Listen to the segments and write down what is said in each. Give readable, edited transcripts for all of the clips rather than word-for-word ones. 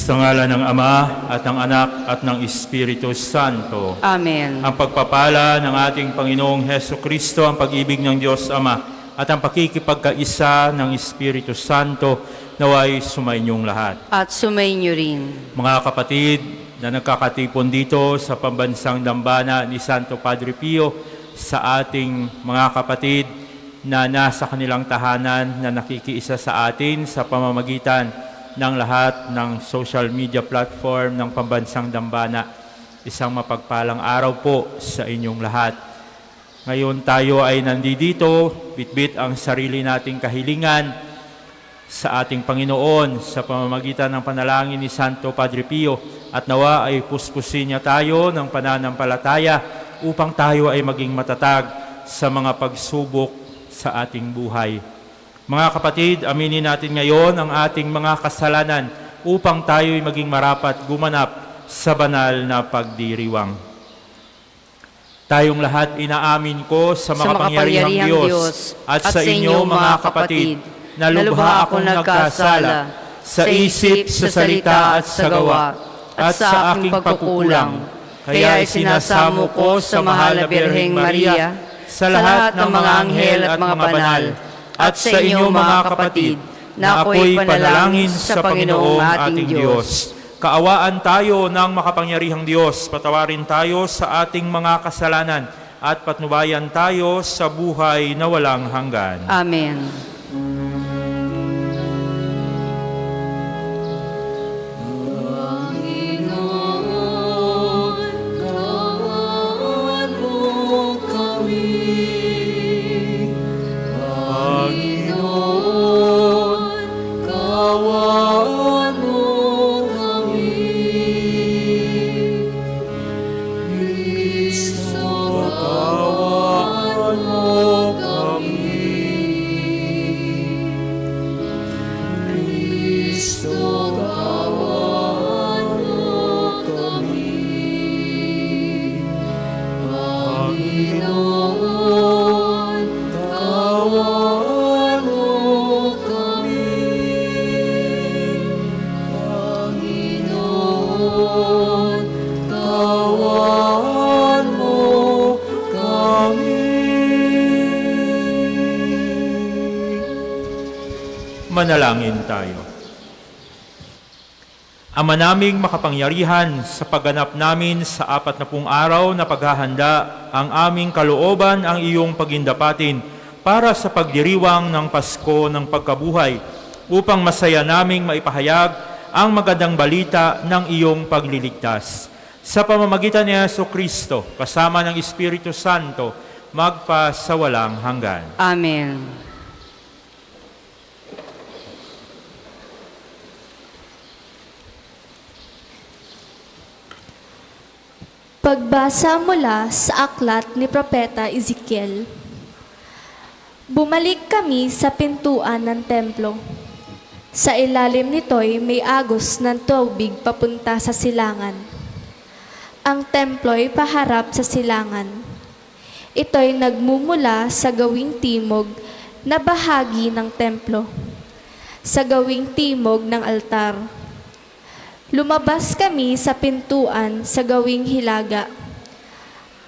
Sa ngalan ng Ama at ng Anak at ng Espiritu Santo. Amen. Ang pagpapala ng ating Panginoong Hesukristo, ang pag-ibig ng Diyos Ama, at ang pakikipagkaisa ng Espiritu Santo naway sumainyong lahat. At sumainyo rin. Mga kapatid na nagkakatipon dito sa pambansang dambana ni Santo Padre Pio, sa ating mga kapatid na nasa kanilang tahanan na nakikiisa sa atin sa pamamagitan ng lahat ng social media platform ng pambansang dambana. Isang mapagpalang araw po sa inyong lahat. Ngayon tayo ay nandito, bitbit ang sarili nating kahilingan sa ating Panginoon sa pamamagitan ng panalangin ni Santo Padre Pio, at nawa ay puspusin niya tayo ng pananampalataya upang tayo ay maging matatag sa mga pagsubok sa ating buhay. Mga kapatid, aminin natin ngayon ang ating mga kasalanan upang tayo'y maging marapat gumanap sa banal na pagdiriwang. Tayong lahat inaamin ko sa makapangyarihang Diyos at sa inyo mga kapatid na lubha akong nagkasala sa isip, sa salita at sa gawa at sa aking pagkukulang. Kaya isinasamo ko sa mahal na Birheng Maria, sa lahat ng mga anghel at mga banal, at sa inyo mga kapatid, na ako'y panalangin sa Panginoong ating Diyos. Kaawaan tayo ng makapangyarihang Diyos, patawarin tayo sa ating mga kasalanan, at patnubayan tayo sa buhay na walang hanggan. Amen. Manalangin tayo. Ama naming makapangyarihan, sa pagganap namin sa 40 araw na paghahanda, ang aming kalooban ang iyong pagindapatin para sa pagdiriwang ng Pasko ng pagkabuhay, upang masaya naming maipahayag ang magandang balita ng iyong pagliligtas. Sa pamamagitan ni Jesucristo, kasama ng Espiritu Santo, magpa sa walang hanggan. Amen. Pagbasa mula sa aklat ni Propeta Ezekiel. Bumalik kami sa pintuan ng templo. Sa ilalim nito'y may agos ng tubig papunta sa silangan. Ang templo'y paharap sa silangan. Ito'y nagmumula sa gawing timog na bahagi ng templo, sa gawing timog ng altar. Lumabas kami sa pintuan sa gawing hilaga,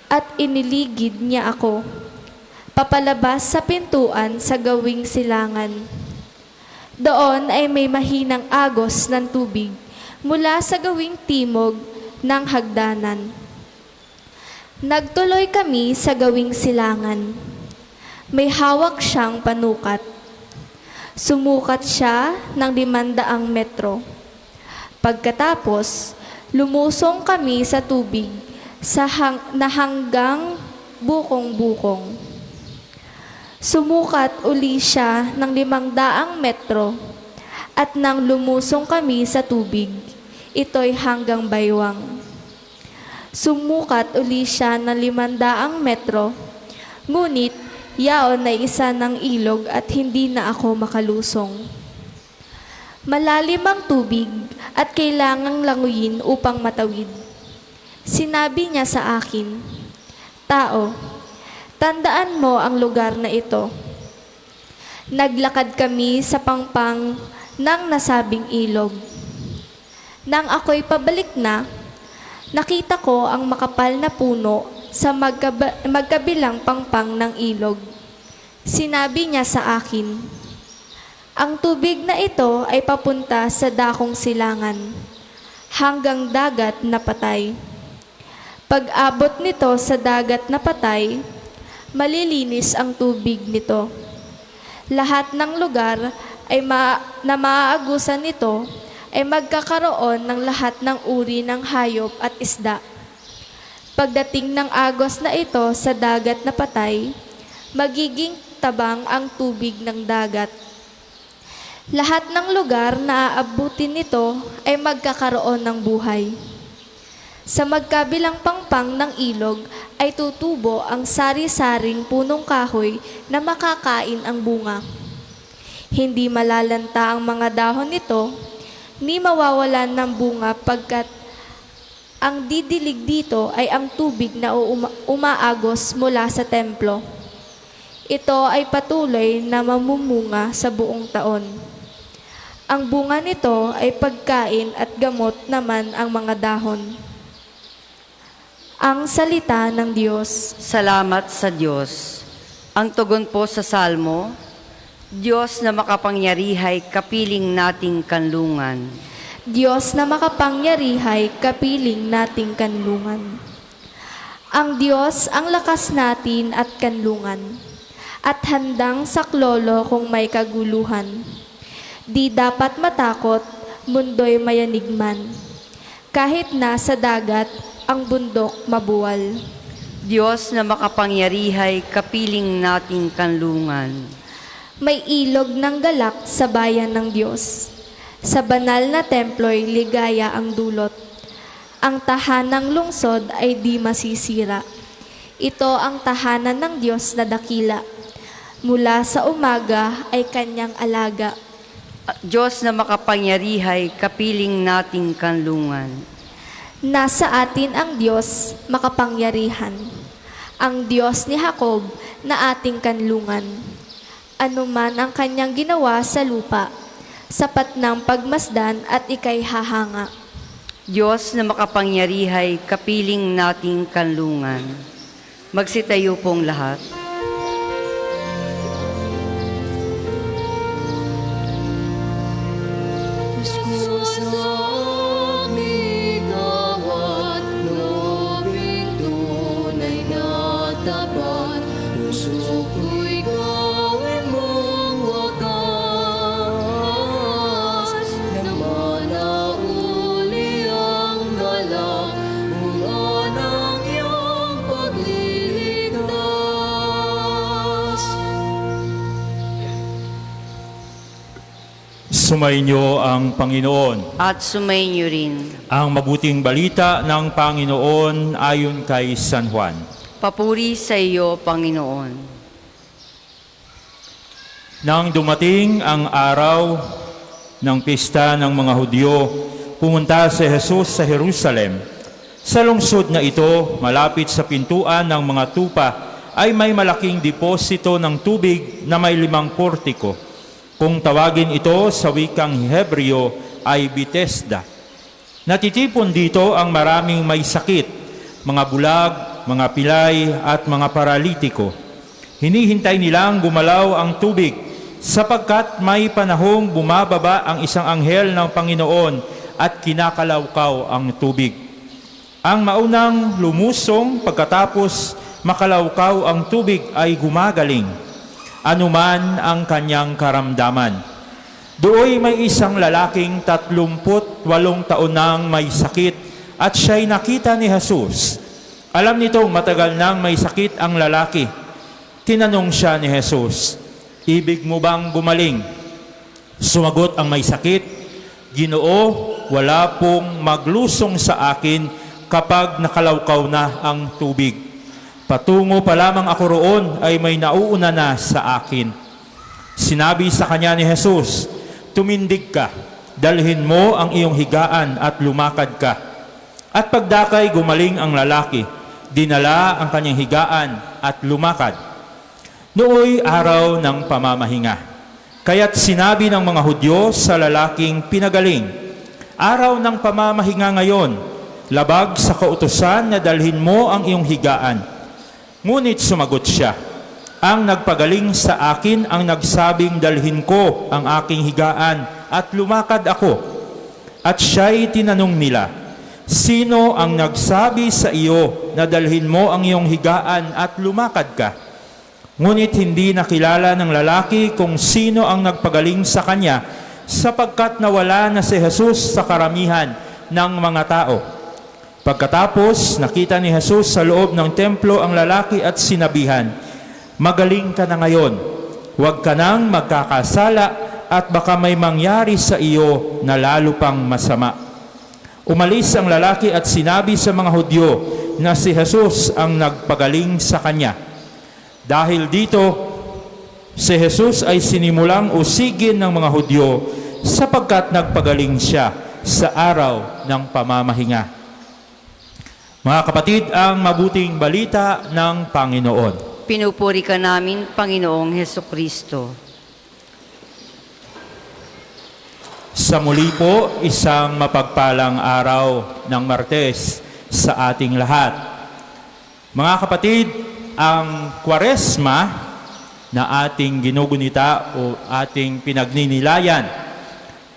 at iniligid niya ako, papalabas sa pintuan sa gawing silangan. Doon ay may mahinang agos ng tubig mula sa gawing timog ng hagdanan. Nagtuloy kami sa gawing silangan. May hawak siyang panukat. Sumukat siya ng 500 metro. Pagkatapos, lumusong kami sa tubig na hanggang bukong-bukong. Sumukat uli siya ng 500 metro, at nang lumusong kami sa tubig, ito'y hanggang baywang. Sumukat uli siya ng 500 metro, ngunit yaon ay isa ng ilog at hindi na ako makalusong. Malalim ang tubig at kailangang languyin upang matawid. Sinabi niya sa akin, "Tao, tandaan mo ang lugar na ito." Naglakad kami sa pangpang ng nasabing ilog. Nang ako'y pabalik na, nakita ko ang makapal na puno sa magkabilang pangpang ng ilog. Sinabi niya sa akin, "Ang tubig na ito ay papunta sa dakong silangan, hanggang dagat na patay. Pag-abot nito sa dagat na patay, malilinis ang tubig nito. Lahat ng lugar ay na maaagusan nito ay magkakaroon ng lahat ng uri ng hayop at isda. Pagdating ng agos na ito sa dagat na patay, magiging tabang ang tubig ng dagat. Lahat ng lugar na aabutin nito ay magkakaroon ng buhay. Sa magkabilang pangpang ng ilog ay tutubo ang sari-saring punong kahoy na makakain ang bunga. Hindi malalanta ang mga dahon nito, ni mawawalan ng bunga pagkat ang didilig dito ay ang tubig na umaagos mula sa templo. Ito ay patuloy na mamumunga sa buong taon. Ang bunga nito ay pagkain at gamot naman ang mga dahon." Ang salita ng Diyos. Salamat sa Diyos. Ang tugon po sa Salmo, Diyos na makapangyarihay, kapiling nating kanlungan. Diyos na makapangyarihay, kapiling nating kanlungan. Ang Diyos ang lakas natin at kanlungan, at handang saklolo kung may kaguluhan. Di dapat matakot, mundo'y mayanigman. Kahit nasa dagat, ang bundok mabuwal. Diyos na makapangyarihay, kapiling nating kanlungan. May ilog ng galak sa bayan ng Diyos. Sa banal na templo'y ligaya ang dulot. Ang tahanang lungsod ay di masisira. Ito ang tahanan ng Diyos na dakila. Mula sa umaga ay kanyang alaga. Diyos na makapangyarihay, kapiling nating kanlungan. Nasa atin ang Diyos makapangyarihan, ang Diyos ni Jacob na ating kanlungan. Anuman ang kanyang ginawa sa lupa, sapat ng pagmasdan at ika'y hahanga. Diyos na makapangyarihay, kapiling nating kanlungan. Magsitayo pong lahat. Sumainyo ang Panginoon. At sumainyo rin. Ang mabuting balita ng Panginoon ayon kay San Juan. Papuri sa iyo, Panginoon. Nang dumating ang araw ng pista ng mga Hudyo, pumunta si Jesus sa Jerusalem. Sa lungsod na ito, malapit sa pintuan ng mga tupa, ay may malaking deposito ng tubig na may 5 portiko. Kung tawagin ito sa wikang Hebreo ay Bethesda. Natitipon dito ang maraming may sakit, mga bulag, mga pilay at mga paralitiko. Hinihintay nilang gumalaw ang tubig sapagkat may panahong bumababa ang isang anghel ng Panginoon at kinakalawkaw ang tubig. Ang maunang lumusong pagkatapos makalawkaw ang tubig ay gumagaling, anuman ang kanyang karamdaman. Dooy may isang lalaking 38 taon nang may sakit at siya'y nakita ni Jesus. Alam nitong matagal nang may sakit ang lalaki. Tinanong siya ni Jesus, "Ibig mo bang gumaling?" Sumagot ang may sakit, "Ginoo, wala pong maglusong sa akin kapag nakalawkaw na ang tubig. Patungo pa lamang ako roon ay may nauuna na sa akin." Sinabi sa kanya ni Jesus, "Tumindig ka, dalhin mo ang iyong higaan at lumakad ka." At pagdakay gumaling ang lalaki, dinala ang kanyang higaan at lumakad. Nooy araw ng pamamahinga. Kaya't sinabi ng mga Hudyo sa lalaking pinagaling, araw ng pamamahinga ngayon, labag sa kautusan na dalhin mo ang iyong higaan. Ngunit sumagot siya, ang nagpagaling sa akin ang nagsabing dalhin ko ang aking higaan at lumakad ako. At siya'y tinanong nila, sino ang nagsabi sa iyo na dalhin mo ang iyong higaan at lumakad ka? Ngunit hindi nakilala ng lalaki kung sino ang nagpagaling sa kanya, sapagkat nawala na si Jesus sa karamihan ng mga tao. Pagkatapos, nakita ni Jesus sa loob ng templo ang lalaki at sinabihan, magaling ka na ngayon, huwag ka nang magkakasala at baka may mangyari sa iyo na lalo pang masama. Umalis ang lalaki at sinabi sa mga Hudyo na si Jesus ang nagpagaling sa kanya. Dahil dito, si Jesus ay sinimulang usigin ng mga Hudyo sapagkat nagpagaling siya sa araw ng pamamahinga. Mga kapatid, ang mabuting balita ng Panginoon. Pinupuri ka namin, Panginoong Hesukristo. Sa muli po, isang mapagpalang araw ng Martes sa ating lahat. Mga kapatid, ang Kwaresma na ating ginugunita o ating pinagninilayan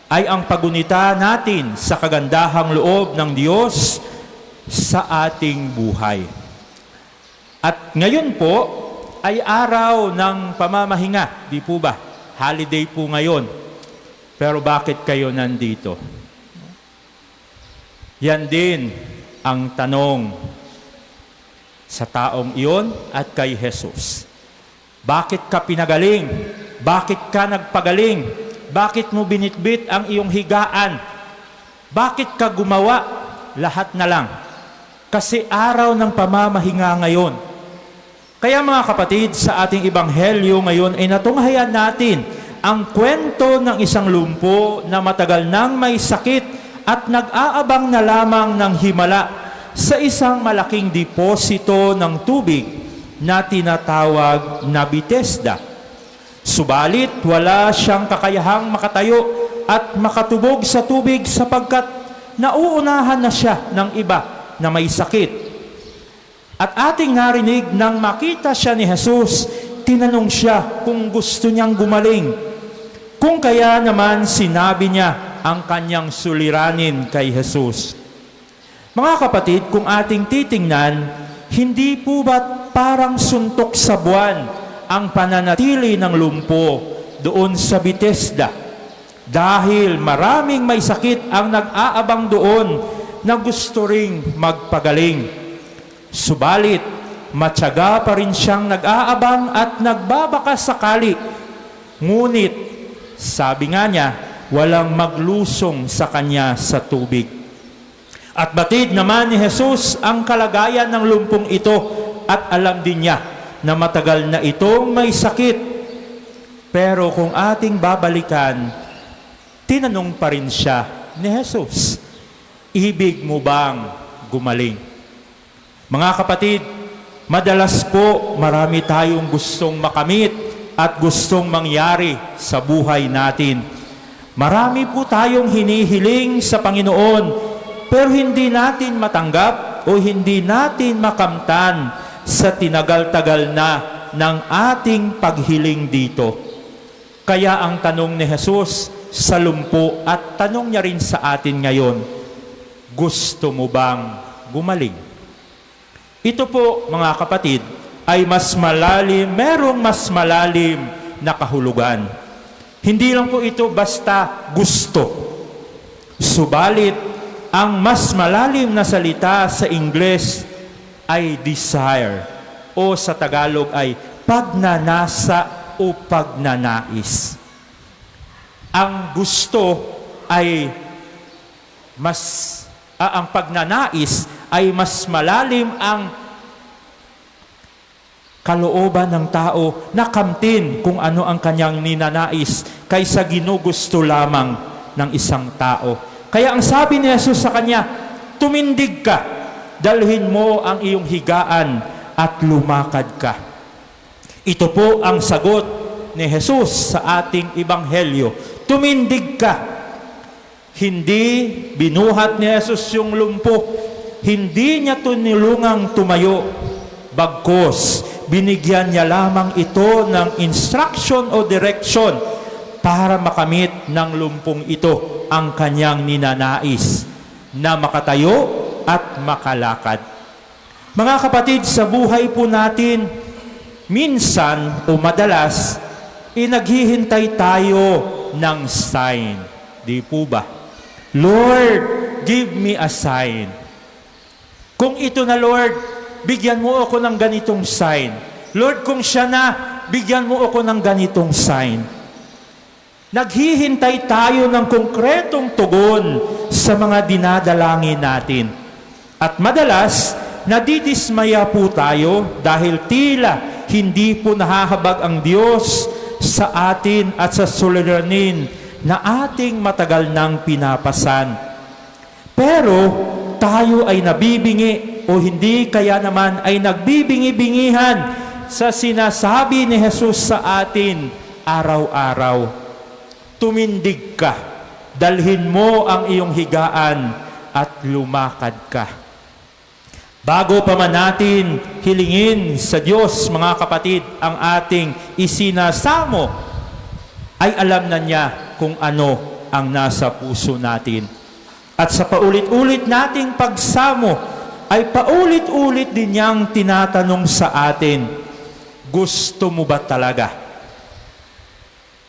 ay ang pagunita natin sa kagandahang loob ng Diyos sa ating buhay. At ngayon po ay araw ng pamamahinga, di po ba? Holiday po ngayon. Pero bakit kayo nandito? Yan din ang tanong sa taong iyon at kay Jesus. Bakit ka pinagaling? Bakit ka nagpagaling? Bakit mo binitbit ang iyong higaan? Bakit ka gumawa? Lahat na lang. Kasi araw ng pamamahinga ngayon. Kaya mga kapatid, sa ating ebanghelyo ngayon ay natunghayan natin ang kwento ng isang lumpo na matagal nang may sakit at nag-aabang na lamang ng himala sa isang malaking deposito ng tubig na tinatawag na Bethesda. Subalit wala siyang kakayahang makatayo at makatubog sa tubig sapagkat nauunahan na siya ng iba na may sakit. At ating narinig nang makita siya ni Jesus, tinanong siya kung gusto niyang gumaling. Kung kaya naman sinabi niya ang kanyang suliranin kay Jesus. Mga kapatid, kung ating titingnan, hindi po ba parang suntok sa buwan ang pananatili ng lumpo doon sa Bethesda? Dahil maraming may sakit ang nag-aabang doon na gusto ring magpagaling. Subalit, matyaga pa rin siyang nag-aabang at nagbabaka sakali. Ngunit, sabi nga niya, walang maglusong sa kanya sa tubig. At batid naman ni Jesus ang kalagayan ng lumpong ito at alam din niya na matagal na itong may sakit. Pero kung ating babalikan, tinanong pa rin siya ni Jesus, ibig mo bang gumaling? Mga kapatid, madalas po marami tayong gustong makamit at gustong mangyari sa buhay natin. Marami po tayong hinihiling sa Panginoon, pero hindi natin matanggap o hindi natin makamtan sa tinagal-tagal na ng ating paghiling dito. Kaya ang tanong ni Jesus sa lumpo at tanong niya rin sa atin ngayon, gusto mo bang gumaling? Ito po, mga kapatid, ay mas malalim, merong mas malalim na kahulugan. Hindi lang po ito basta gusto. Subalit, ang mas malalim na salita sa Ingles ay desire o sa Tagalog ay pagnanasa o pagnanais. Ang gusto ay ang pagnanais ay mas malalim ang kalooban ng tao na kamtin kung ano ang kanyang ninanais kaysa ginugusto lamang ng isang tao. Kaya ang sabi ni Jesus sa kanya, tumindig ka, dalhin mo ang iyong higaan at lumakad ka. Ito po ang sagot ni Jesus sa ating ebanghelyo. Tumindig ka. Hindi binuhat ni Jesus yung lumpo. Hindi niya tinulungang tumayo. Bagkus, binigyan niya lamang ito ng instruction o direction para makamit ng lumpong ito ang kanyang ninanais na makatayo at makalakad. Mga kapatid, sa buhay po natin, minsan o madalas, naghihintay tayo ng sign. Di po ba? Lord, give me a sign. Kung ito na, Lord, bigyan mo ako ng ganitong sign. Lord, kung siya na, bigyan mo ako ng ganitong sign. Naghihintay tayo ng konkretong tugon sa mga dinadalangin natin. At madalas, nadidismaya po tayo dahil tila hindi po nahahabag ang Diyos sa atin at sa suliranin na ating matagal nang pinapasan. Pero tayo ay nabibingi o hindi kaya naman ay nagbibingi-bingihan sa sinasabi ni Jesus sa atin araw-araw. Tumindig ka, dalhin mo ang iyong higaan at lumakad ka. Bago pa man natin hilingin sa Diyos, mga kapatid, ang ating isinasamo, ay alam na niya kung ano ang nasa puso natin. At sa paulit-ulit nating pagsamo, ay paulit-ulit din niyang tinatanong sa atin, gusto mo ba talaga?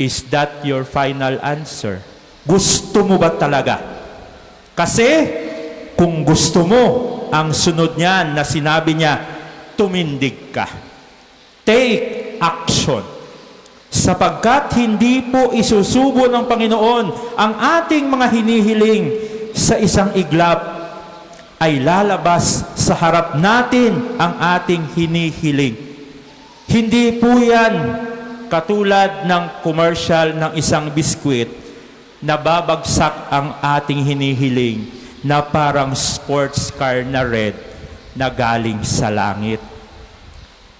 Is that your final answer? Gusto mo ba talaga? Kasi kung gusto mo, ang sunod niyan na sinabi niya, tumindig ka. Take action. Sapagkat hindi po isusubo ng Panginoon ang ating mga hinihiling sa isang iglap, ay lalabas sa harap natin ang ating hinihiling. Hindi po yan katulad ng commercial ng isang biskwit na babagsak ang ating hinihiling na parang sports car na red na galing sa langit.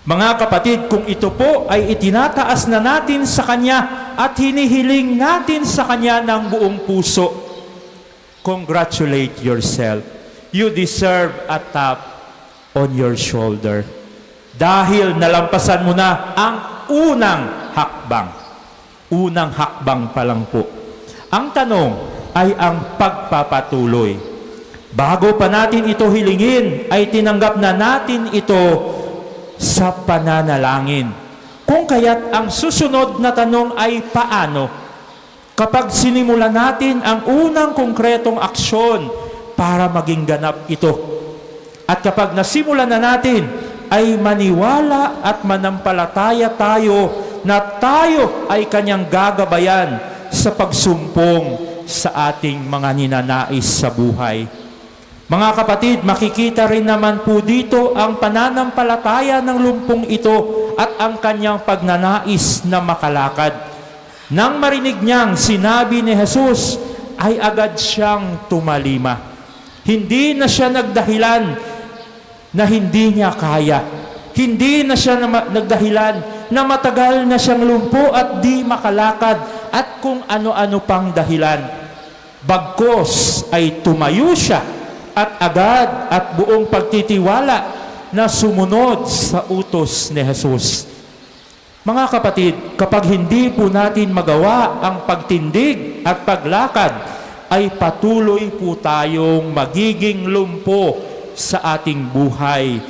Mga kapatid, kung ito po ay itinataas na natin sa Kanya at hinihiling natin sa Kanya ng buong puso, congratulate yourself. You deserve a tap on your shoulder. Dahil nalampasan mo na ang unang hakbang. Unang hakbang pa lang po. Ang tanong ay ang pagpapatuloy. Bago pa natin ito hilingin, ay tinanggap na natin ito sa pananalangin. Kung kaya't ang susunod na tanong ay paano? Kapag sinimulan natin ang unang konkretong aksyon para maging ganap ito. At kapag nasimulan na natin, ay maniwala at manampalataya tayo na tayo ay Kanyang gagabayan sa pagsumpong sa ating mga ninanais sa buhay. Mga kapatid, makikita rin naman po dito ang pananampalataya ng lumpong ito at ang kanyang pagnanais na makalakad. Nang marinig niyang sinabi ni Jesus, ay agad siyang tumalima. Hindi na siya nagdahilan na hindi niya kaya. Hindi na siya nagdahilan na matagal na siyang lumpo at di makalakad at kung ano-ano pang dahilan. Bagkus ay tumayo siya at agad at buong pagtitiwala na sumunod sa utos ni Jesus. Mga kapatid, kapag hindi po natin magawa ang pagtindig at paglakad, ay patuloy po tayong magiging lumpo sa ating buhay.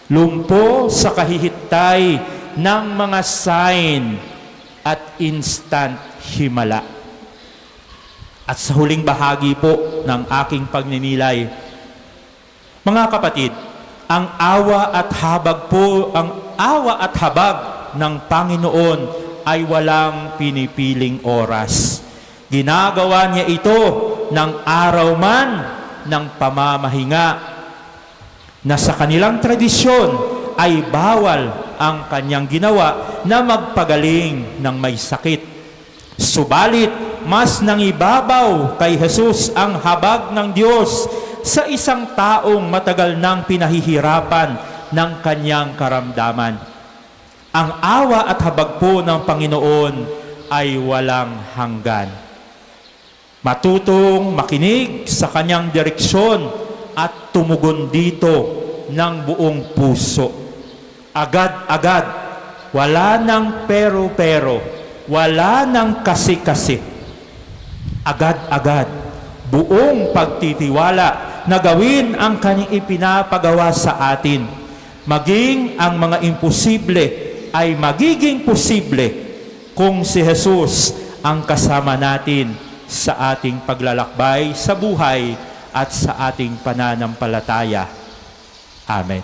Lumpo sa kahihitay ng mga sign at instant himala. At sa huling bahagi po ng aking pagninilay, mga kapatid, ang awa at habag ng Panginoon ay walang pinipiling oras. Ginagawa niya ito ng araw man ng pamamahinga na sa kanilang tradisyon ay bawal ang kanyang ginawa na magpagaling ng may sakit. Subalit, mas nangibabaw kay Jesus ang habag ng Diyos sa isang taong matagal nang pinahihirapan ng kanyang karamdaman. Ang awa at habag po ng Panginoon ay walang hanggan. Matutong makinig sa kanyang direksyon at tumugon dito ng buong puso. Agad-agad, wala nang pero-pero, wala nang kasi-kasi. Agad-agad, buong pagtitiwala na gawin ang kanyang ipinapagawa sa atin. Maging ang mga imposible ay magiging posible kung si Jesus ang kasama natin sa ating paglalakbay sa buhay at sa ating pananampalataya. Amen.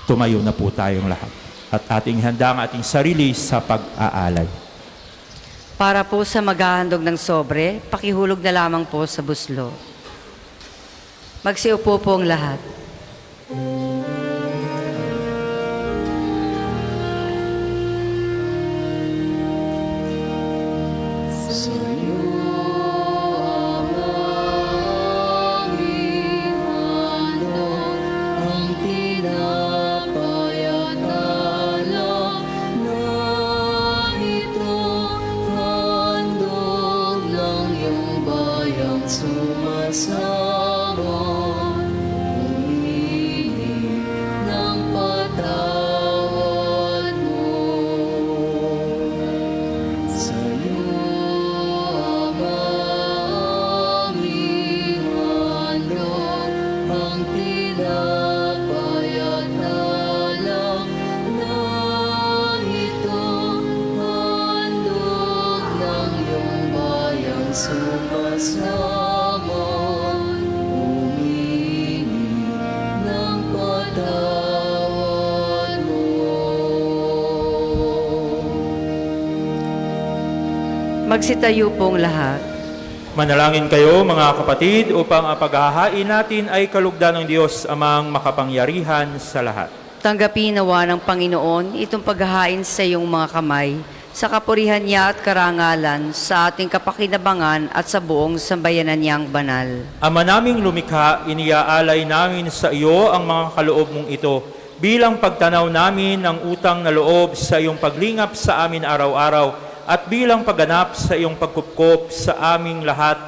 Tumayo na po tayong lahat at ating handa ang ating sarili sa pag-aalay. Para po sa maghahandog ng sobre, pakihulog na lamang po sa buslo. Magsiupo po ang lahat. Magsitayo pong lahat. Manalangin kayo mga kapatid upang ang paghahain natin ay kalugdan ng Diyos amang makapangyarihan sa lahat. Tanggapin nawa ng Panginoon itong paghahain sa iyong mga kamay, sa kapurihan niya at karangalan, sa ating kapakinabangan at sa buong sambayanan niyang banal. Ama naming lumikha, iniaalay namin sa iyo ang mga kaloob mong ito bilang pagtanaw namin ng utang na loob sa iyong paglingap sa amin araw-araw at bilang pagganap sa iyong pagkupkop sa aming lahat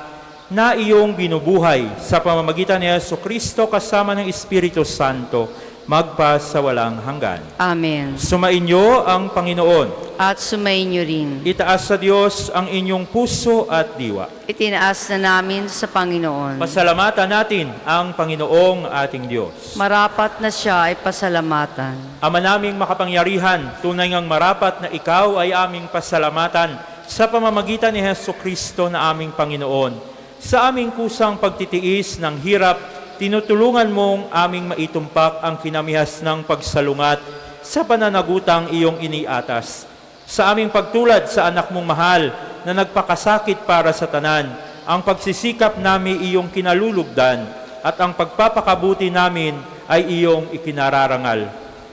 na iyong binubuhay sa pamamagitan ni Jesucristo kasama ng Espiritu Santo, magpa sa walang hanggan. Amen. Sumainyo ang Panginoon. At sumainyo rin. Itaas sa Diyos ang inyong puso at diwa. Itinaas na namin sa Panginoon. Pasalamatan natin ang Panginoong ating Diyos. Marapat na siya ay pasalamatan. Ama naming makapangyarihan, tunay ngang marapat na ikaw ay aming pasalamatan sa pamamagitan ni Jesucristo na aming Panginoon. Sa aming kusang pagtitiis ng hirap, tinutulungan mong aming maitumpak ang kinamihas ng pagsalungat sa pananagutang iyong iniatas. Sa aming pagtulad sa anak mong mahal na nagpakasakit para sa tanan, ang pagsisikap namin iyong kinalulugdan at ang pagpapakabuti namin ay iyong ikinararangal.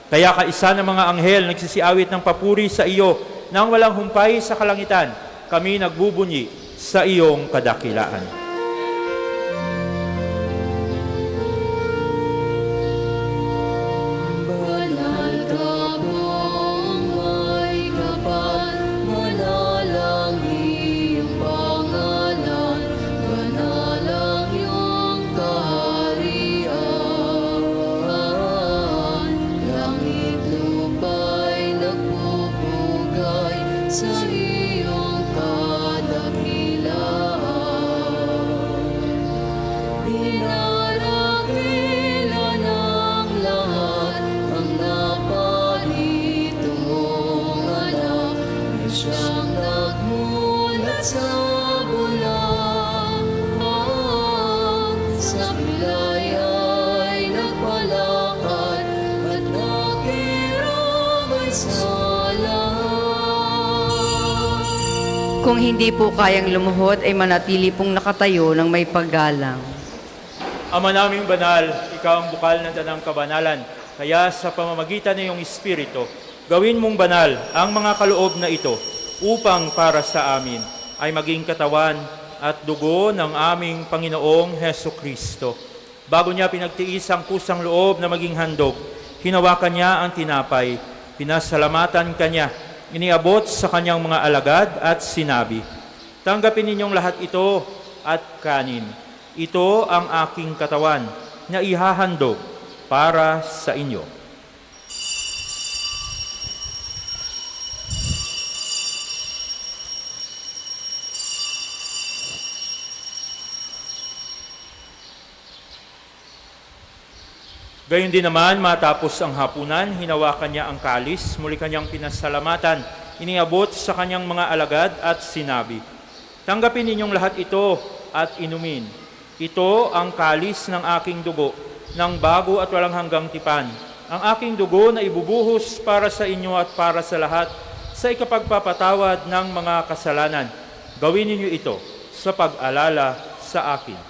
Kaya kaisa ng mga anghel nagsisiawit ng papuri sa iyo nang walang humpay sa kalangitan, kami nagbubunyi sa iyong kadakilaan. Kung hindi po kayang lumuhod, ay manatili pong nakatayo ng may paggalang. Ama naming banal, ikaw ang bukal ng tanang kabanalan. Kaya sa pamamagitan ng iyong Espiritu, gawin mong banal ang mga kaloob na ito upang para sa amin ay maging katawan at dugo ng aming Panginoong Hesukristo. Bago niya pinagtiis ang kusang loob na maging handog, hinawakan niya ang tinapay, pinasalamatan kanya, iniabot sa kanyang mga alagad at sinabi, "Tanggapin ninyong lahat ito at kanin. Ito ang aking katawan na ihahandog para sa inyo. Gayon din naman, matapos ang hapunan, hinawakan niya ang kalis, muli kanyang pinasalamatan, iniabot sa kanyang mga alagad at sinabi, "Tanggapin ninyong lahat ito at inumin. Ito ang kalis ng aking dugo, ng bago at walang hanggang tipan. Ang aking dugo na ibubuhos para sa inyo at para sa lahat sa ikapagpapatawad ng mga kasalanan. Gawin ninyo ito sa pag-alala sa akin."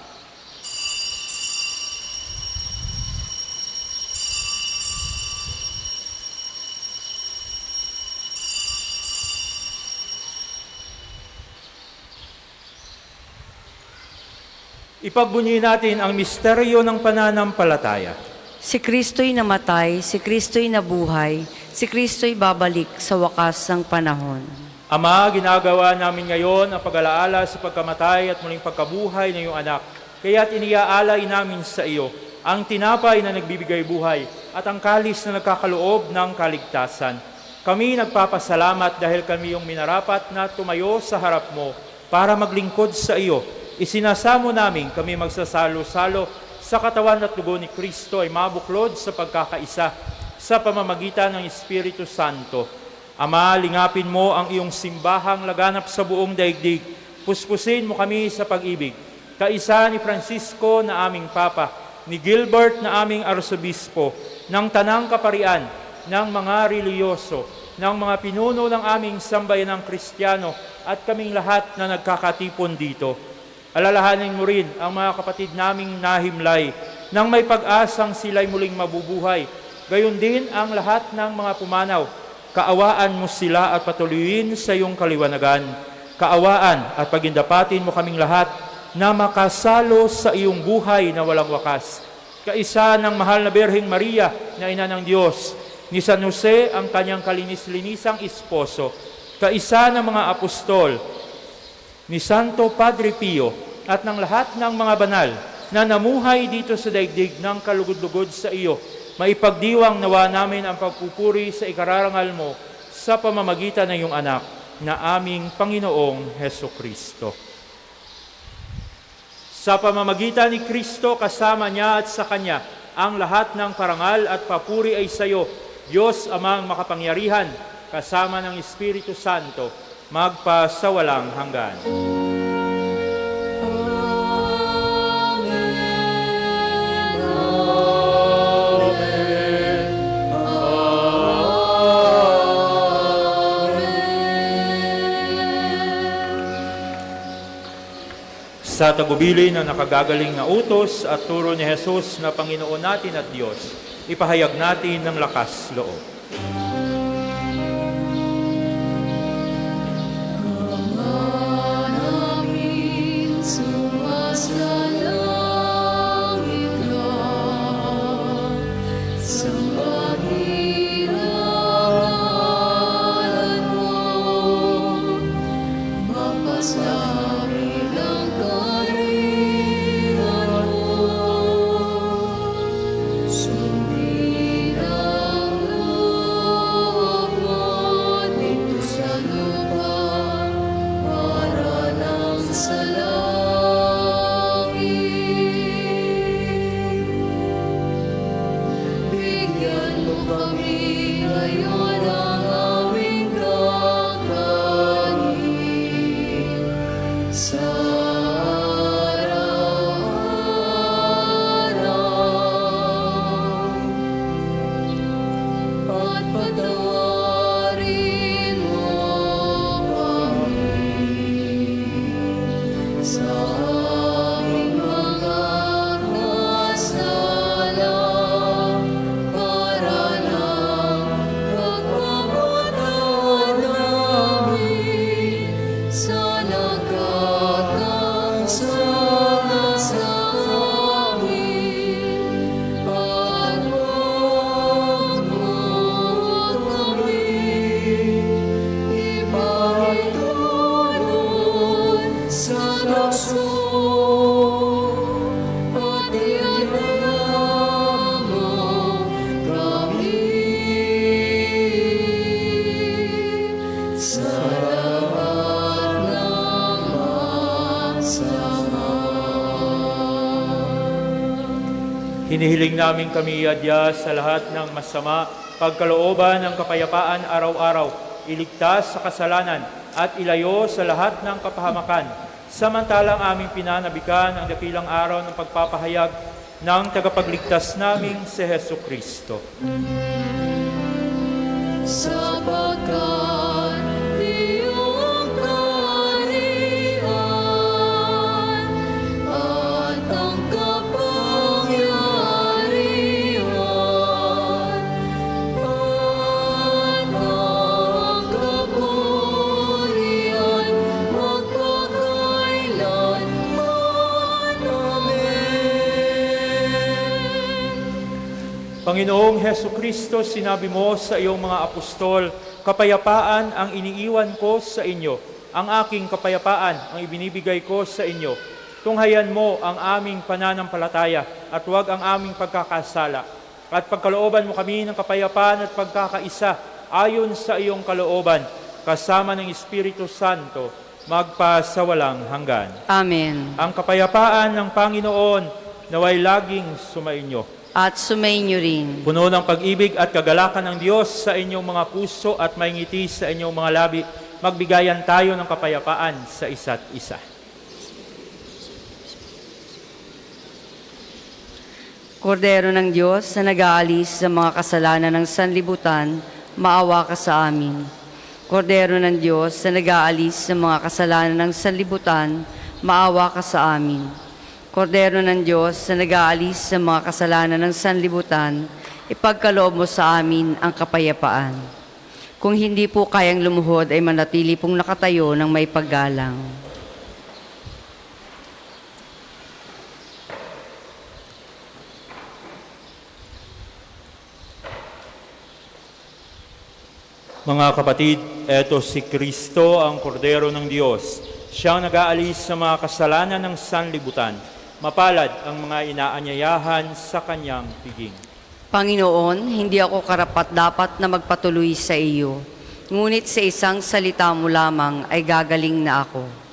Ipagbunyi natin ang misteryo ng pananampalataya. Si Kristo'y namatay, si Kristo'y nabuhay, si Kristo'y babalik sa wakas ng panahon. Ama, ginagawa namin ngayon ang pag-alaala sa pagkamatay at muling pagkabuhay ng iyong anak. Kaya't iniaalay namin sa iyo ang tinapay na nagbibigay buhay at ang kalis na nagkakaloob ng kaligtasan. Kami nagpapasalamat dahil kami yung minarapat na tumayo sa harap mo para maglingkod sa iyo. Isinasamo namin kami magsasalo-salo sa katawan at dugo ni Kristo ay mabuklod sa pagkakaisa sa pamamagitan ng Espiritu Santo. Ama, lingapin mo ang iyong simbahang laganap sa buong daigdig. Puspusin mo kami sa pag-ibig. Kaisa ni Francisco na aming Papa, ni Gilbert na aming Arsobispo, ng Tanang Kaparian, ng mga reliyoso, ng mga pinuno ng aming sambayanang Kristiyano at kaming lahat na nagkakatipon dito. Alalahanin mo rin ang mga kapatid naming nahimlay nang may pag-asang sila'y muling mabubuhay. Gayon din ang lahat ng mga pumanaw. Kaawaan mo sila at patuloyin sa iyong kaliwanagan. Kaawaan at pagindapatin mo kaming lahat na makasalo sa iyong buhay na walang wakas. Kaisa ng mahal na Birheng Maria na Ina ng Diyos, ni San Jose ang kanyang kalinis-linisang esposo, kaisa ng mga apostol, ni Santo Padre Pio at ng lahat ng mga banal na namuhay dito sa daigdig ng kalugod-lugod sa iyo, maipagdiwang nawa namin ang pagpupuri sa ikararangal mo sa pamamagitan ng iyong anak na aming Panginoong Hesukristo. Sa pamamagitan ni Kristo, kasama niya at sa Kanya, ang lahat ng parangal at papuri ay sa iyo, Diyos Amang makapangyarihan, kasama ng Espiritu Santo, magpasawalang hanggan. Sa tagubili na nakagagaling na utos at turo ni Jesus na Panginoon natin at Diyos, ipahayag natin ng lakas loob. Hinihiling namin kami iadya sa lahat ng masama, pagkalooban ng kapayapaan araw-araw, iligtas sa kasalanan at ilayo sa lahat ng kapahamakan. Samantalang aming pinanabikan ang dakilang araw ng pagpapahayag ng tagapagligtas naming si Hesu Kristo. Sapagkat iyong kaharian at ang kapangyarihan at ang kapurihan magpakailanman. Amen. Panginoong Hesu Kristo, sinabi mo sa iyong mga apostol, kapayapaan ang iniiwan ko sa inyo, ang aking kapayapaan ang ibinibigay ko sa inyo. Tunghayan mo ang aming pananampalataya at huwag ang aming pagkakasala. At pagkalooban mo kami ng kapayapaan at pagkakaisa ayon sa iyong kalooban, kasama ng Espiritu Santo, magpasawalang hanggan. Amen. Ang kapayapaan ng Panginoon naway laging sumainyo. At sumainyo rin. Puno ng pag-ibig at kagalakan ng Diyos sa inyong mga puso at may ngiti sa inyong mga labi, magbigayan tayo ng kapayapaan sa isa't isa. Kordero ng Diyos na nag-aalis sa mga kasalanan ng sanlibutan, maawa ka sa amin. Kordero ng Diyos na nag-aalis sa mga kasalanan ng sanlibutan, maawa ka sa amin. Kordero ng Diyos na nag-aalis sa mga kasalanan ng sanlibutan, ipagkaloob mo sa amin ang kapayapaan. Kung hindi po kayang lumuhod ay manatili pong nakatayo ng may paggalang. Mga kapatid, eto si Kristo ang Kordero ng Diyos. Siyang nag-aalis sa mga kasalanan ng sanlibutan. Mapalad ang mga inaanyayahan sa kanyang piging. Panginoon, hindi ako karapat-dapat na magpatuloy sa iyo. Ngunit sa isang salita mo lamang ay gagaling na ako.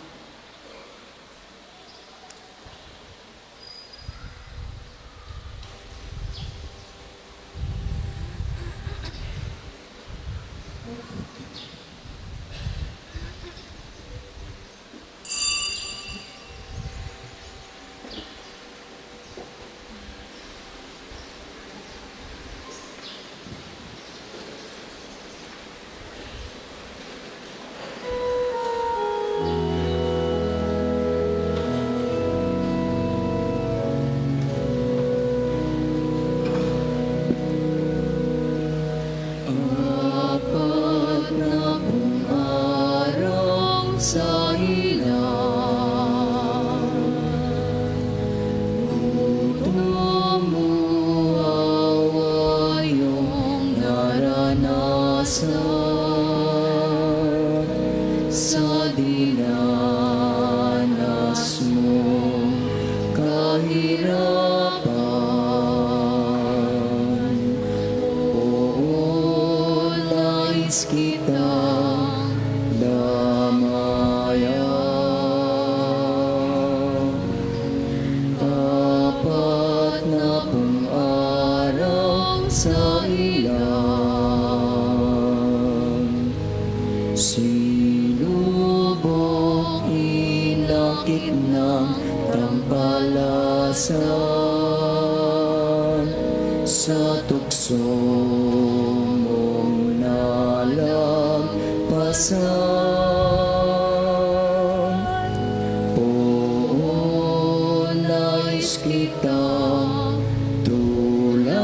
Apat na pong araw sa ilang, gutom mo awa iyong naranasan sa dinanas mo kahirapan. Oo, nais kitang damayan. Apat na pong araw sa ilang, sinubok inakit ng tampalasan sa tukso mong nalampasan. Oo, nais kitang tularan,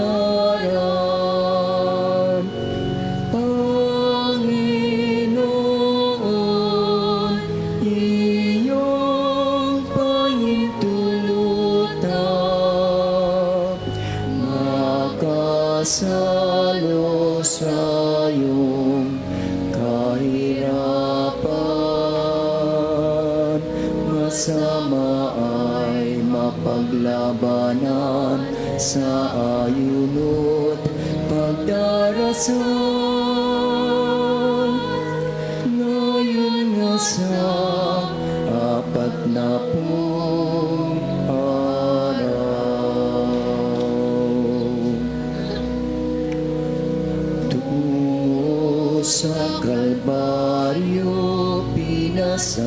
Panginoon, iyong pahintulutan, makasalo sa iyong kahirapan. Masama ay mapaglabanan sa ayunot pagdarasal. Ngayon nga sa apat na pong araw. inasam.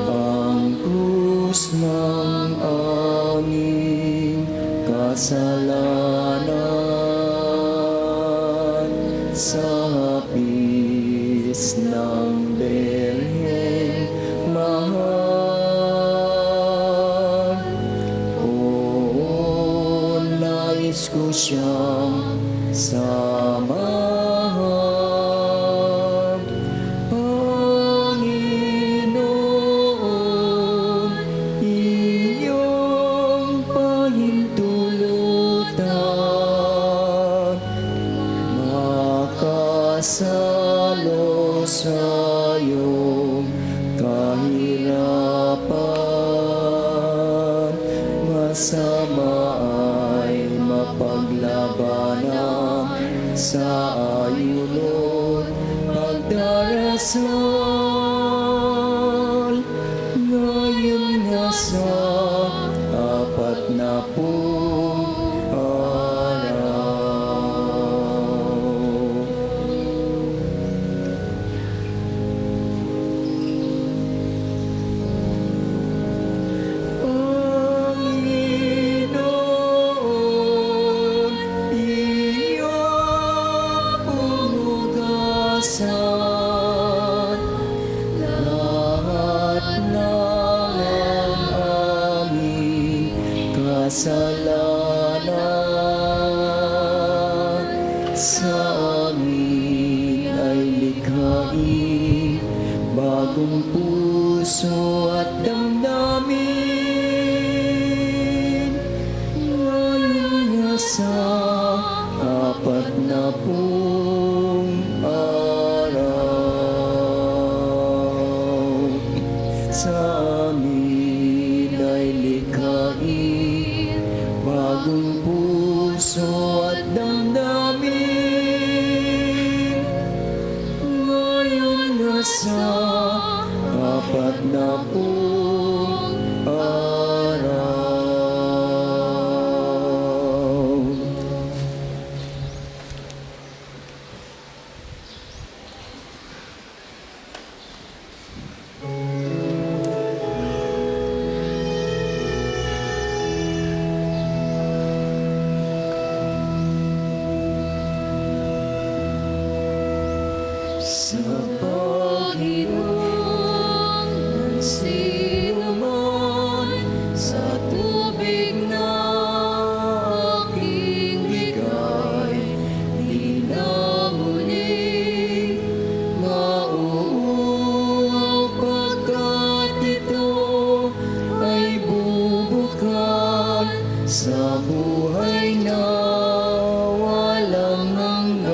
Ang krus ng aming kasalanan sa hapis ng Birheng mahal. Oo, nais ko siyang samahan. Panginoon, iyong pahintulutan, makasalo sa iyong kahirapan. Masama ay mapaglabanan sa ayuno pagdarasal. Ngayon nga sa 40 araw. Panginoon, iyong pumugasan lahat ng aming kasalanan. Sa amin ay likhain bagong puso at damdamin. Ngayon nga sa 40 araw. Sa amin ay likhain bagong puso at damdamin. Ngayon nga sa 40 araw. Sa pag-inom ng sinuman sa tubig na aking bigay, di na muli mauuhaw pagkat ito ay bubukal sa buhay na walang hanggan.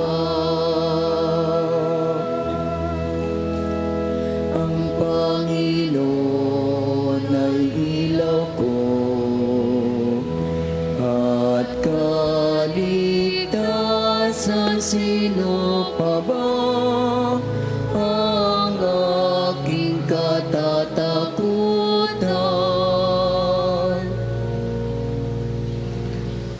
Ang Panginoon ay ilaw ko at kaligtasan. Sino pa ba ang aking katatakutan?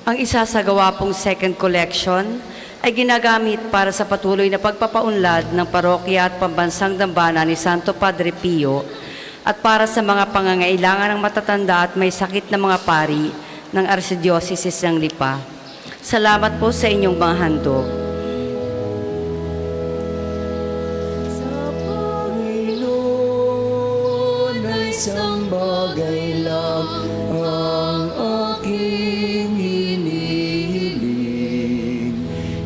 Ang isasagawa pong second collection ay ginagamit para sa patuloy na pagpapaunlad ng parokya at pambansang dambana ni Santo Padre Pio at para sa mga pangangailangan ng matatanda at may sakit na mga pari ng Archdiocese ng Lipa. Salamat po sa inyong mga handog. Sa Panginoon ay isang bagay lang ang aking hinihiling.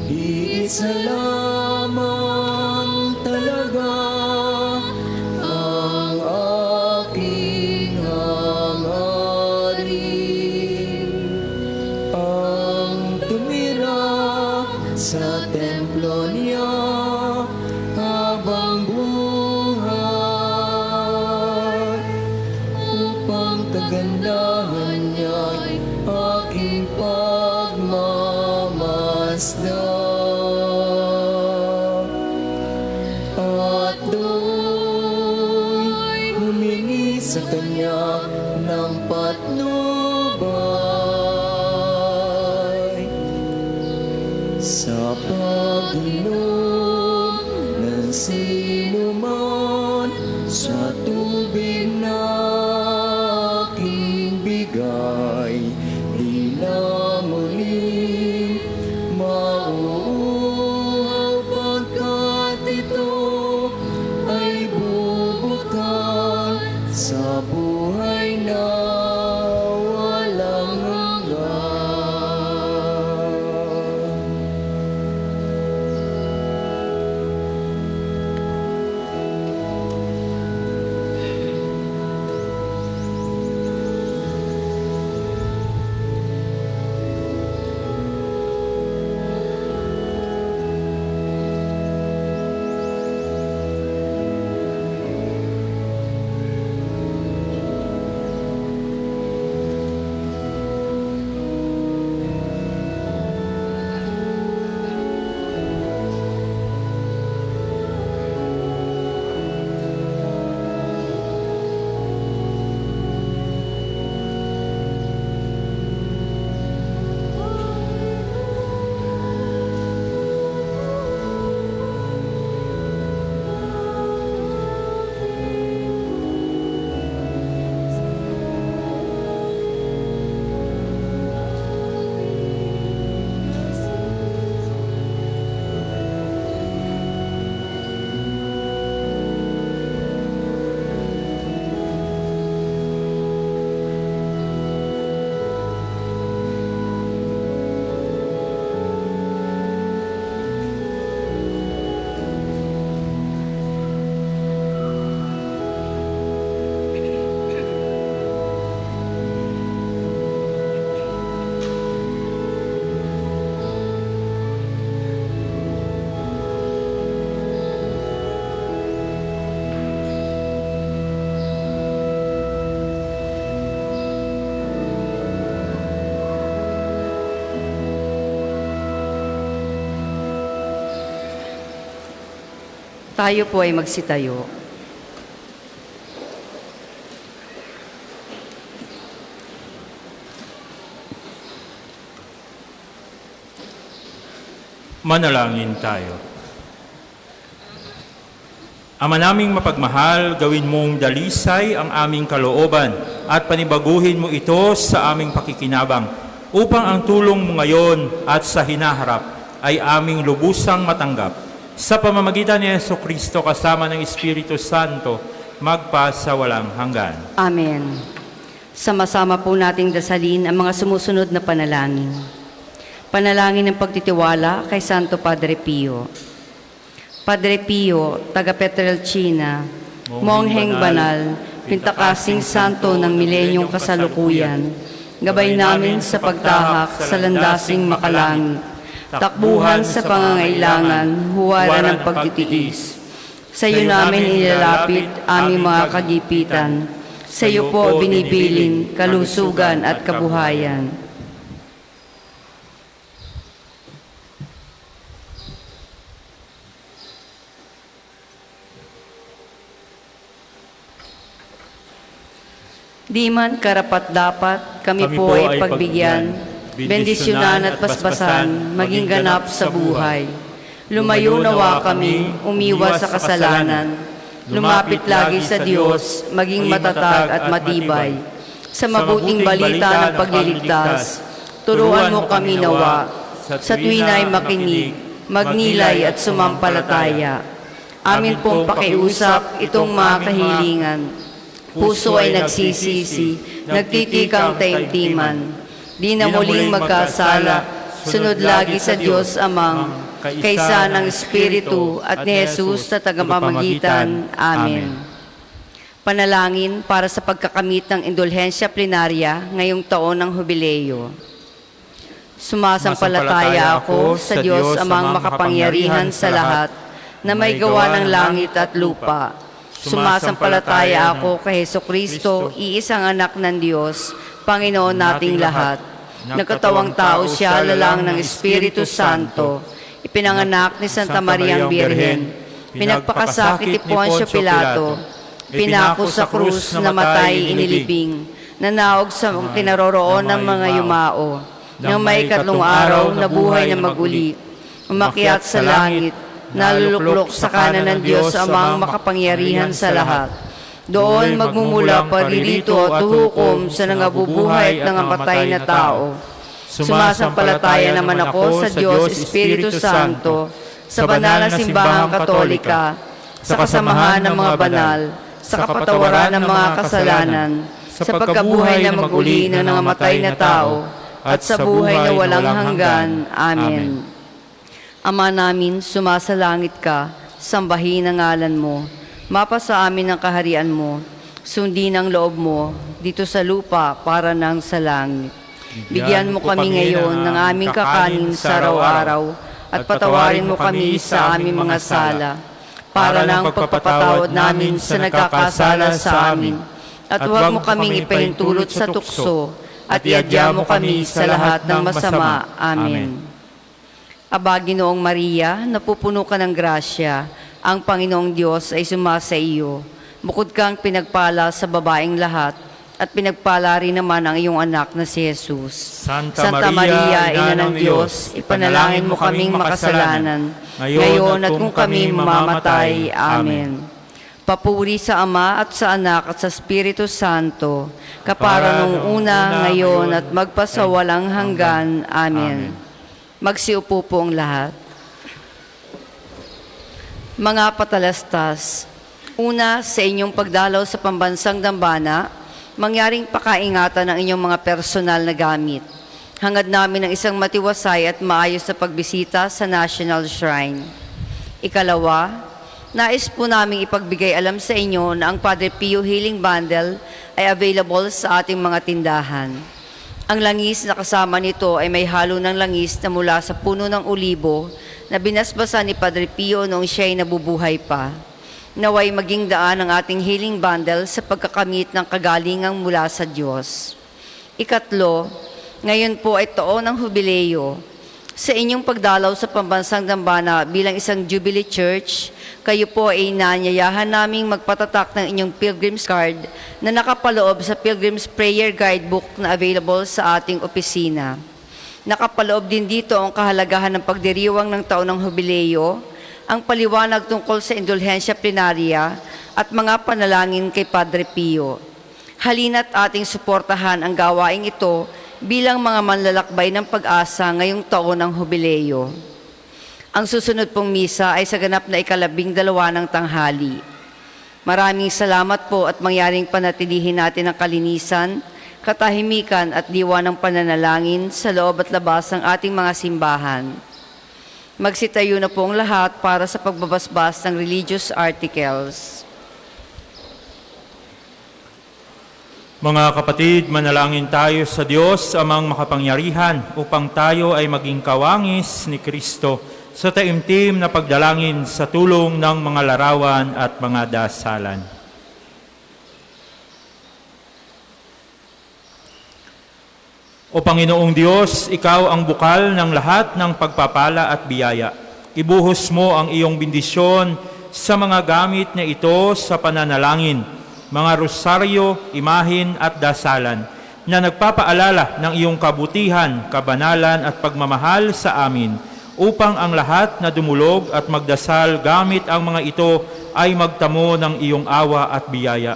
Iisa lamang talaga ang aking hangarin, ang tumira sa templo niya habang buhay, upang kagandahan niya'y aking pagmamasdan. At do'y humingi sa kanya ng patnubay. Sa pag-inom ng sino man sa tubig na aking bigay, di na muling mauuhaw pagkat ito ay bubukal sa buhay na walang hanggan. Tayo po ay magsitayo. Manalangin tayo. Ama naming mapagmahal, gawin mong dalisay ang aming kalooban at panibaguhin mo ito sa aming pakikinabang upang ang tulong mo ngayon at sa hinaharap ay aming lubusang matanggap. Sa pamamagitan ni Jesucristo kasama ng Espiritu Santo, magpa sa walang hanggan. Amen. Sama-sama po nating dasalin ang mga sumusunod na panalangin. Panalangin ng pagtitiwala kay Santo Padre Pio. Padre Pio, taga Petrelcina, Mongheng Banal, Pintakasing Santo ng Milenyong Kasalukuyan, gabay namin sa pagtahak sa landasing makalangit, takbuhan sa pangangailangan, huwaran ng pagtitiis. Sa iyo namin ilalapit aming mga kagipitan. Sa iyo po binibilin kalusugan at kabuhayan. Di man karapat-dapat, kami po ay pagbigyan, bendisyonan at basbasan, maging ganap sa buhay. Lumayo nawa kami, umiwas sa kasalanan, lumapit lagi sa Diyos, maging matatag at matibay. Sa mabuting balita ng pagliligtas, turuan mo kami nawa, sa tuwin ay makinig, magnilay at sumampalataya. Amin pong pakiusap itong mga kahilingan. Puso ay nagsisisi, nagtitikang taimtiman. Di na muling magkasala, sunod lagi sa Diyos Amang, kaysa ng Espiritu at ni Jesus na tagapamagitan. Amen. Panalangin para sa pagkakamit ng indulhensya plenarya ngayong taon ng Jubileo. Sumasampalataya ako sa Diyos Amang makapangyarihan sa lahat, na may gawa ng langit at lupa. Sumasampalataya ako kay Jesucristo, iisang anak ng Diyos, Panginoon nating lahat. Nagkatawang tao siya, lalang ng Espiritu Santo, ipinanganak ni Santa Mariang Birhen, pinagpakasakit ni Poncio Pilato, pinako sa krus, namatay, inilibing, nanaog sa kinaroroon ng mga yumao, nang may ikatlong araw na buhay na maguli, umakyat sa langit, naluluklok sa kanan ng Diyos amang makapangyarihan sa lahat. Doon magmumula paririto at hukom sa nangabubuhay at nangamatay na tao. Sumasampalataya naman ako sa Diyos Espiritu Santo, sa banal na simbahang katolika, sa kasamahan ng mga banal, sa kapatawaran ng mga kasalanan, sa pagkabuhay na maguli ng nangamatay na tao, at sa buhay na walang hanggan. Amen. Ama namin, sumasalangit ka, sambahin ang ngalan mo. Mapasa amin ang kaharian mo, sundin ang loob mo, dito sa lupa para nang sa langit. Bigyan mo kami ngayon ng aming kakanin sa araw-araw, at patawarin mo kami sa aming mga sala, para nang pagpapatawad namin sa nagkakasala sa amin. At huwag mo kaming ipahintulot sa tukso, at iadya mo kami sa lahat ng masama. Amen. Aba, Ginoong Maria, napupuno ka ng grasya, ang Panginoong Diyos ay sumasa iyo. Bukod kang pinagpala sa babaeng lahat, at pinagpala rin naman ang iyong anak na si Jesus. Santa Maria, Ina ng Diyos, ipanalangin mo kaming makasalanan, ngayon at kung kami mamamatay. Amen. Papuri sa Ama at sa Anak at sa Espiritu Santo, kapara nung una, ngayon at magpasawalang hanggan. Amen. Magsiupo po ang lahat. Mga patalastas, una sa inyong pagdalaw sa pambansang dambana, mangyaring pakaingatan ng inyong mga personal na gamit. Hangad namin ng isang matiwasay at maayos na pagbisita sa National Shrine. Ikalawa, nais po naming ipagbigay alam sa inyo na ang Padre Pio Healing Bundle ay available sa ating mga tindahan. Ang langis na kasama nito ay may halo ng langis na mula sa puno ng olibo na binasbasan ni Padre Pio noong siya ay nabubuhay pa. Naway maging daan ang ating healing bundle sa pagkakamit ng kagalingang mula sa Diyos. Ikatlo, ngayon po ay taon ng hubileo. Sa inyong pagdalaw sa pambansang dambana bilang isang Jubilee Church, kayo po ay inaanyayahan naming magpatatak ng inyong Pilgrim's Card na nakapaloob sa Pilgrim's Prayer Guidebook na available sa ating opisina. Nakapaloob din dito ang kahalagahan ng pagdiriwang ng taon ng hubileo, ang paliwanag tungkol sa indulhensya plenaria at mga panalangin kay Padre Pio. Halina't ating suportahan ang gawaing ito bilang mga manlalakbay ng pag-asa ngayong taon ng hubileo. Ang susunod pong misa ay sa ganap na 12 ng tanghali. Maraming salamat po at mangyaring panatilihin natin ang kalinisan, katahimikan at diwa ng pananalangin sa loob at labas ng ating mga simbahan. Magsitayo na po ang lahat para sa pagbabasbas ng religious articles. Mga kapatid, manalangin tayo sa Diyos amang makapangyarihan upang tayo ay maging kawangis ni Kristo sa taimtim na pagdalangin sa tulong ng mga larawan at mga dasalan. O Panginoong Diyos, Ikaw ang bukal ng lahat ng pagpapala at biyaya. Ibuhos mo ang iyong bendisyon sa mga gamit na ito sa pananalangin, mga rosaryo, imahin at dasalan, na nagpapaalala ng iyong kabutihan, kabanalan at pagmamahal sa amin, upang ang lahat na dumulog at magdasal gamit ang mga ito ay magtamo ng iyong awa at biyaya.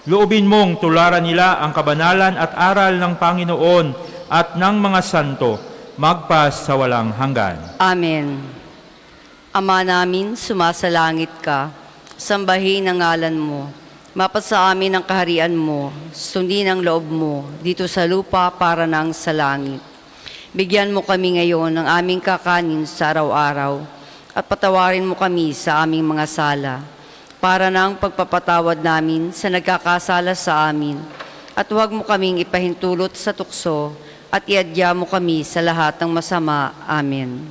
Loobin mong tularan nila ang kabanalan at aral ng Panginoon at ng mga santo, magpas sa walang hanggan. Amen. Ama namin, sumasalangit ka, sambahin ang ngalan mo, mapasa amin ang kaharian mo, sundin ang loob mo, dito sa lupa para nang sa langit. Bigyan mo kami ngayon ng aming kakanin sa araw-araw, at patawarin mo kami sa aming mga sala, para nang pagpapatawad namin sa nagkakasala sa amin, at huwag mo kaming ipahintulot sa tukso, at iadya mo kami sa lahat ng masama. Amen.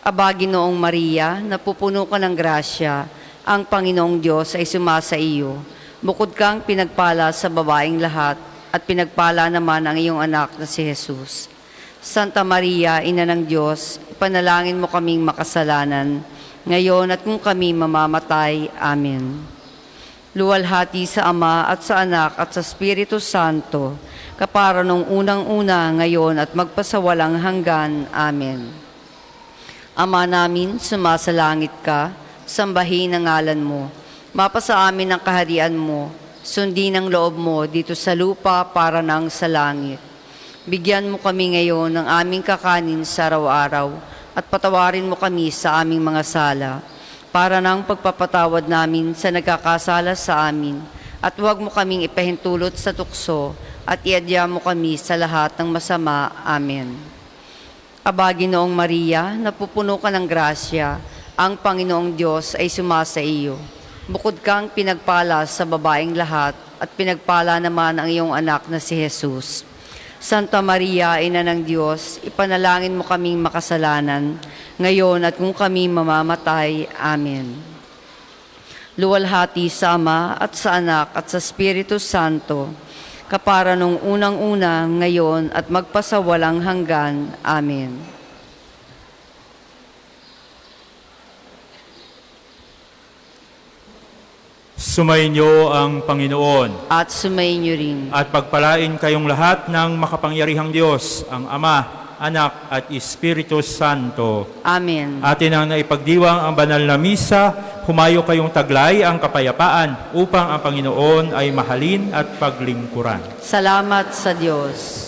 Aba, Ginoong Maria, napupuno ka ng grasya, ang Panginoong Diyos ay sumasa iyo. Bukod kang pinagpala sa babaeng lahat, at pinagpala naman ang iyong anak na si Jesus. Santa Maria, Ina ng Diyos, ipanalangin mo kaming makasalanan, ngayon at kung kami mamamatay. Amen. Luwalhati sa Ama at sa Anak at sa Espiritu Santo, kapara nung unang-una, ngayon at magpasawalang hanggan. Amen. Ama namin, sumasalangit ka, sambahin ang ngalan mo. Mapasa amin ang kaharian mo, sundin ang loob mo dito sa lupa para nang sa langit. Bigyan mo kami ngayon ng aming kakanin sa araw-araw at patawarin mo kami sa aming mga sala para nang pagpapatawad namin sa nagkakasala sa amin at huwag mo kaming ipahintulot sa tukso at iadya mo kami sa lahat ng masama. Amen. Aba, Ginoong Maria, napupuno ka ng grasya, ang Panginoong Diyos ay sumasa iyo. Bukod kang pinagpala sa babaeng lahat at pinagpala naman ang iyong anak na si Jesus. Santa Maria, Ina ng Diyos, ipanalangin mo kaming makasalanan, ngayon at kung kami mamamatay. Amen. Luwalhati sa Ama at sa Anak at sa Espiritu Santo, kapara nung unang-una, ngayon at magpasawalang hanggan. Amen. Sumainyo ang Panginoon At sumayin niyo rin. at pagpalain kayong lahat ng makapangyarihang Diyos, ang Ama, Anak at Espiritu Santo. Amen. Atin ang naipagdiwang ang banal na misa, humayo kayong taglay ang kapayapaan upang ang Panginoon ay mahalin at paglingkuran. Salamat sa Diyos.